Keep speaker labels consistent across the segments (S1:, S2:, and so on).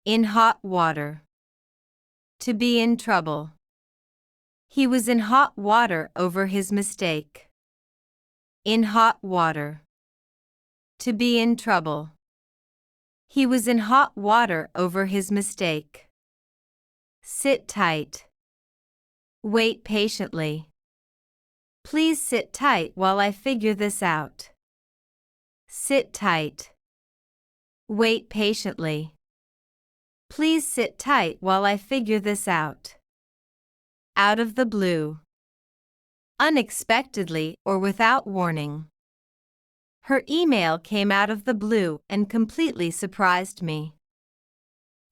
S1: In hot water. To be in trouble. He was in hot water over his mistake. In hot water. To be in trouble. He was in hot water over his mistake. Sit tight. Wait patiently. Please sit tight while I figure this out. Sit tight. Wait patiently. Please sit tight while I figure this out. Out of the blue. Unexpectedly or without warning. Her email came out of the blue and completely surprised me.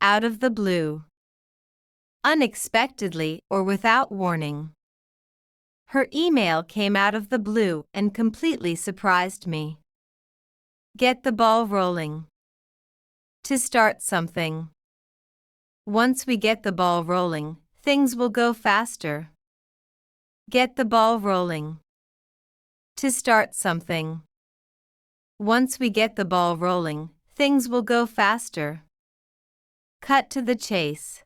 S1: Out of the blue. Unexpectedly or without warning. Her email came out of the blue and completely surprised me. Get the ball rolling. To start something. Once we get the ball rolling, things will go faster. Get the ball rolling. To start something. Once we get the ball rolling, things will go faster. Cut to the chase.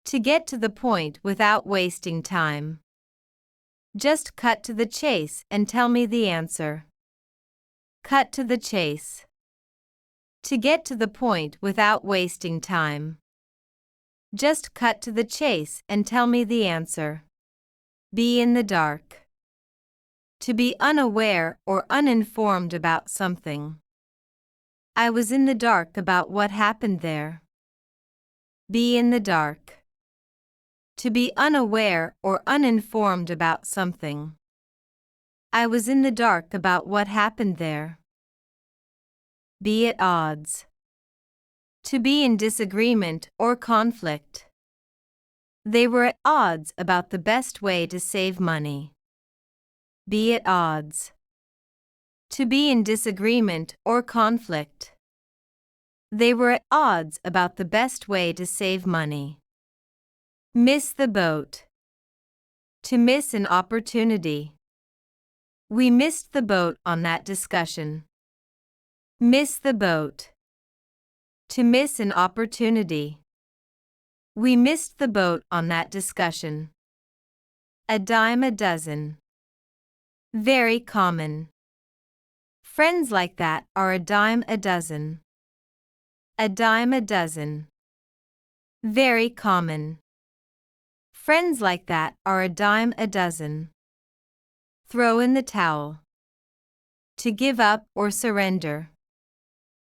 S1: To get to the point without wasting time. Just cut to the chase and tell me the answer. Cut to the chase. To get to the point without wasting time. Just cut to the chase and tell me the answer. Be in the dark. To be unaware or uninformed about something. I was in the dark about what happened there. Be in the dark. To be unaware or uninformed about something. I was in the dark about what happened there. Be at odds. To be in disagreement or conflict. They were at odds about the best way to save money. Be at odds. To be in disagreement or conflict. They were at odds about the best way to save money. Miss the boat. To miss an opportunity. We missed the boat on that discussion. Miss the boat. To miss an opportunity. We missed the boat on that discussion. A dime a dozen. Very common. Friends like that are a dime a dozen. A dime a dozen. Very common. Friends like that are a dime a dozen. Throw in the towel. To give up or surrender.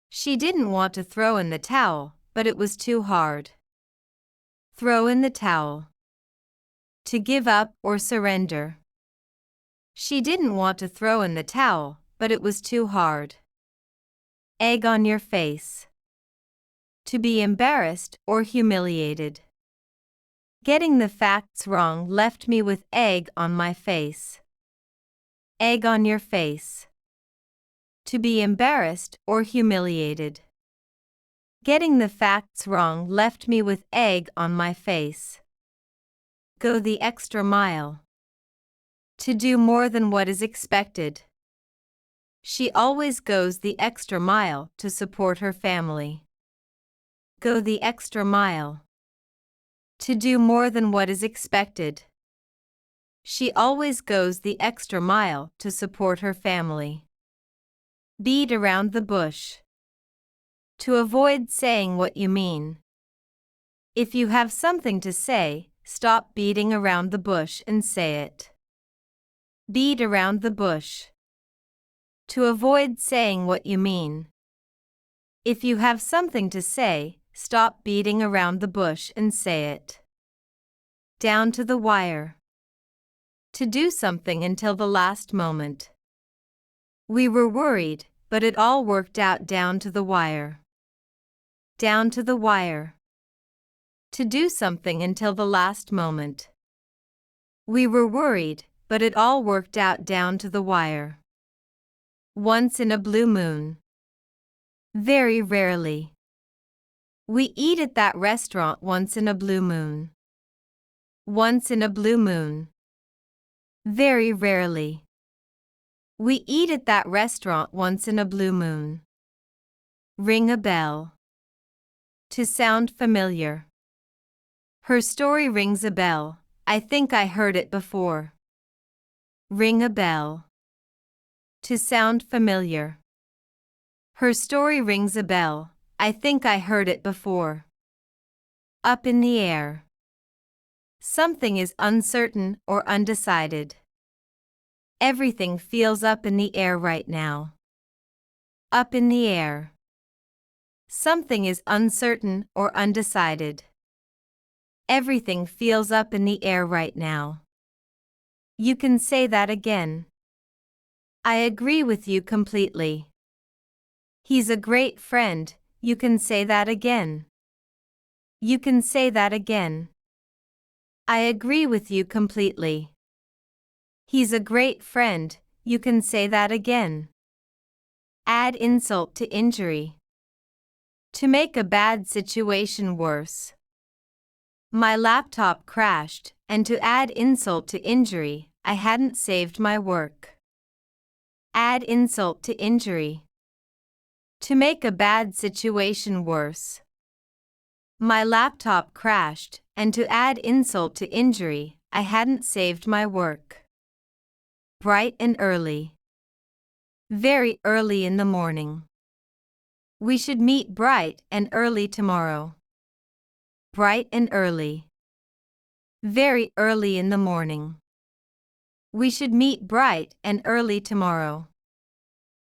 S1: She didn't want to throw in the towel, but it was too hard. Throw in the towel. To give up or surrender. She didn't want to throw in the towel, but it was too hard. Egg on your face. To be embarrassed or humiliated. Getting the facts wrong left me with egg on my face. Egg on your face. To be embarrassed or humiliated. Getting the facts wrong left me with egg on my face. Go the extra mile. To do more than what is expected. She always goes the extra mile to support her family. Go the extra mile. To do more than what is expected. She always goes the extra mile to support her family. Beat around the bush. To avoid saying what you mean. If you have something to say, stop beating around the bush and say it. Beat around the bush. To avoid saying what you mean. If you have something to say, stop beating around the bush and say it. Down to the wire. To do something until the last moment. We were worried, but it all worked out down to the wire. Down to the wire. To do something until the last moment. We were worried, but it all worked out down to the wire. Once in a blue moon. Very rarely. We eat at that restaurant once in a blue moon. Once in a blue moon. Very rarely. We eat at that restaurant once in a blue moon. Ring a bell. To sound familiar. Her story rings a bell. I think I heard it before. Ring a bell. To sound familiar. Her story rings a bell. I think I heard it before. Up in the air. Something is uncertain or undecided. Everything feels up in the air right now. Up in the air. Something is uncertain or undecided. Everything feels up in the air right now. You can say that again. I agree with you completely. He's a great friend. You can say that again. You can say that again. I agree with you completely. He's a great friend. You can say that again. Add insult to injury. To make a bad situation worse. My laptop crashed, and to add insult to injury, I hadn't saved my work. Add insult to injury. To make a bad situation worse. My laptop crashed, and to add insult to injury, I hadn't saved my work. Bright and early. Very early in the morning. We should meet bright and early tomorrow. Bright and early. Very early in the morning. We should meet bright and early tomorrow.